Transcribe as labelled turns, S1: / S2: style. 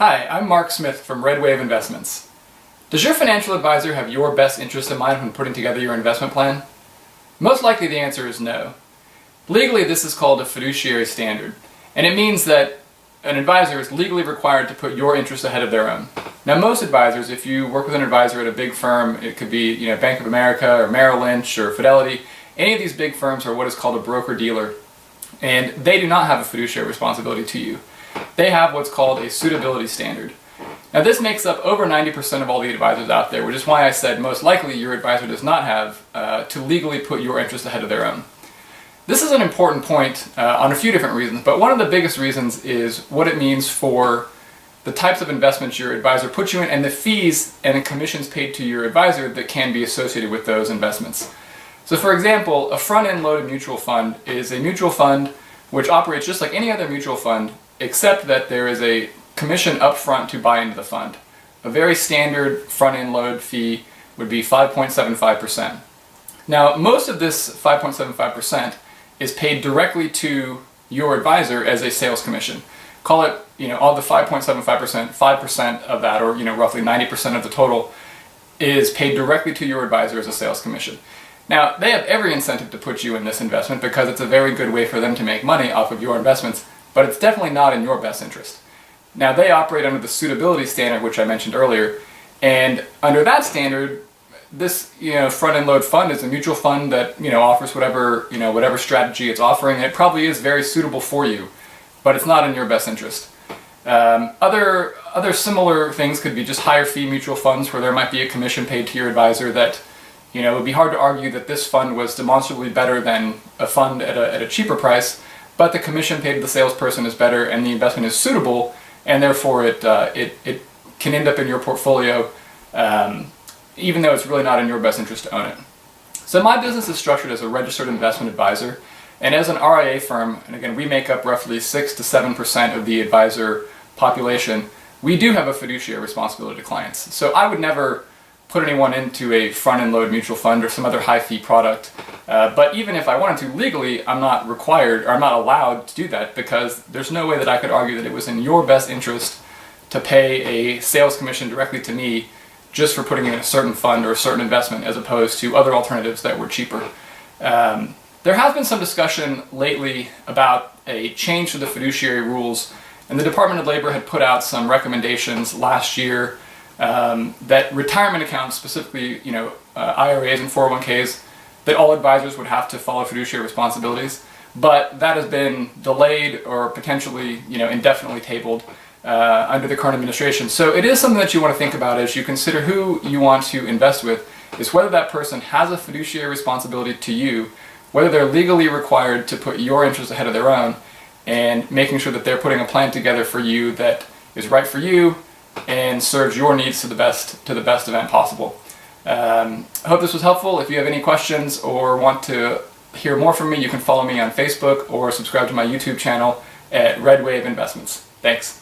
S1: Hi, I'm Mark Smith from Red Wave Investments. Does your financial advisor have your best interest in mind when putting together your investment plan? Most likely the answer is no. Legally, this is called a fiduciary standard, and it means that an advisor is legally required to put your interest ahead of their own. Now, most advisors, if you work with an advisor at a big firm, it could be Bank of America or Merrill Lynch or Fidelity, any of these big firms are what is called a broker-dealer, and they do not have a fiduciary responsibility to you. They have what's called a suitability standard. Now, this makes up over 90% of all the advisors out there, which is why I said most likely your advisor does not have to legally put your interest ahead of their own. This is an important point on a few different reasons, but one of the biggest reasons is what it means for the types of investments your advisor puts you in and the fees and the commissions paid to your advisor that can be associated with those investments. So for example, a front-end loaded mutual fund is a mutual fund which operates just like any other mutual fund, except that there is a commission up front to buy into the fund. A very standard front-end load fee would be 5.75%. Now, most of this 5.75% is paid directly to your advisor as a sales commission. Call it, all the 5.75%, 5% of that, or roughly 90% of the total, is paid directly to your advisor as a sales commission. Now, they have every incentive to put you in this investment because it's a very good way for them to make money off of your investments, but it's definitely not in your best interest. Now, they operate under the suitability standard, which I mentioned earlier, and under that standard, this front-end load fund is a mutual fund that offers whatever strategy it's offering, and it probably is very suitable for you, but it's not in your best interest. Other similar things could be just higher fee mutual funds where there might be a commission paid to your advisor that it would be hard to argue that this fund was demonstrably better than a fund at a cheaper price, but the commission paid to the salesperson is better and the investment is suitable, and therefore it can end up in your portfolio even though it's really not in your best interest to own it. So my business is structured as a registered investment advisor, and as an RIA firm, and again we make up roughly 6 to 7% of the advisor population, we do have a fiduciary responsibility to clients. So I would never put anyone into a front-end load mutual fund or some other high-fee product. But even if I wanted to legally, I'm not required or I'm not allowed to do that because there's no way that I could argue that it was in your best interest to pay a sales commission directly to me just for putting in a certain fund or a certain investment as opposed to other alternatives that were cheaper. There has been some discussion lately about a change to the fiduciary rules, and the Department of Labor had put out some recommendations last year that retirement accounts, specifically IRAs and 401ks, that all advisors would have to follow fiduciary responsibilities, but that has been delayed or potentially indefinitely tabled under the current administration. So it is something that you want to think about as you consider who you want to invest with, is whether that person has a fiduciary responsibility to you, whether they're legally required to put your interests ahead of their own, and making sure that they're putting a plan together for you that is right for you and serves your needs to the best event possible. I hope this was helpful. If you have any questions or want to hear more from me, you can follow me on Facebook or subscribe to my YouTube channel at Red Wave Investments. Thanks.